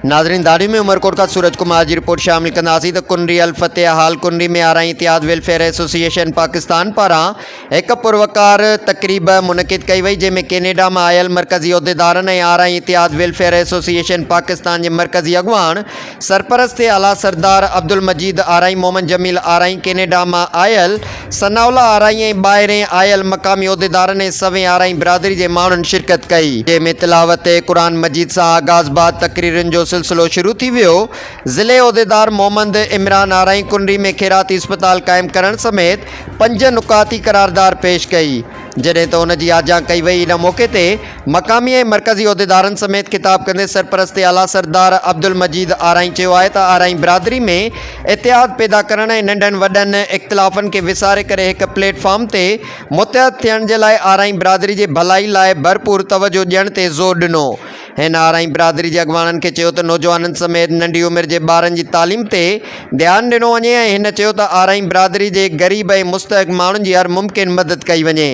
नाज़रीन, दाड़ी में उमरकोट का सूरज कुमार जी रिपोर्ट शामिल कंदासीं त कुनरी अल फतेह हाल कुनरी में आरई इतिहाद वेलफेयर एसोसिएशन पाकिस्तान पारां एक पुरवकार तकरीब मुनक़िद कई वई, जंहिंमें कैनेडा में आयल मरकज़ी उहिदेदारनि ऐं आरई इतिहाद वेलफेयर एसोसिएशन पाकिस्तान के मरकज़ी अगवान सरपरस्त आला सरदार अब्दुल मजीद आरई, मोहम्मद जमील आरई, कैनेडा में आयल सनाउल्ला आरई ऐं ॿाहिरें आयल मक़ामी उहिदेदारनि ऐं सवें आरई बिरादरी के माण्हुनि शिरकत कई, जंहिंमें तिलावत कुरान मजीद सां आगाज़ बाद तकरीरनि जो सिलसिलो शुरू थी वियो। ज़िले उहिदेदार मोहम्मद इमरान आरई कुनरी में खैराती अस्पताल कायम करण समेत 5 नुकाती करारदार पेश कई, जॾहिं त उन जी आजा कई वई। इन मौके ते मक़ामी ऐं मरकज़ी उहिदेदारनि समेत खिताब कंदे सरपरस्त आला सरदार अब्दुल मजीद आरई चयो आहे त आरई बिरादरी में इतिहाद पैदा करण ऐं नंढनि वॾनि इख़्तिलाफ़नि खे विसारे करे हिकु प्लेटफॉर्म ते मुतहद थियण जे लाइ आरई बिरादरी जे भलाई लाइ भरपूर तवजो ॾियण ते ज़ोर ॾिनो। हिन आरई बिरादरी जे अॻवाननि खे चयो त नौजवाननि समेत नंढी उमिरि जे ॿारनि जी तालीम ते ध्यानु ॾिनो वञे ऐं हिन चयो त आरई बिरादरी जे ग़रीब ऐं मुस्तहक़ माण्हुनि जी हर मुमकिन मदद कई वञे।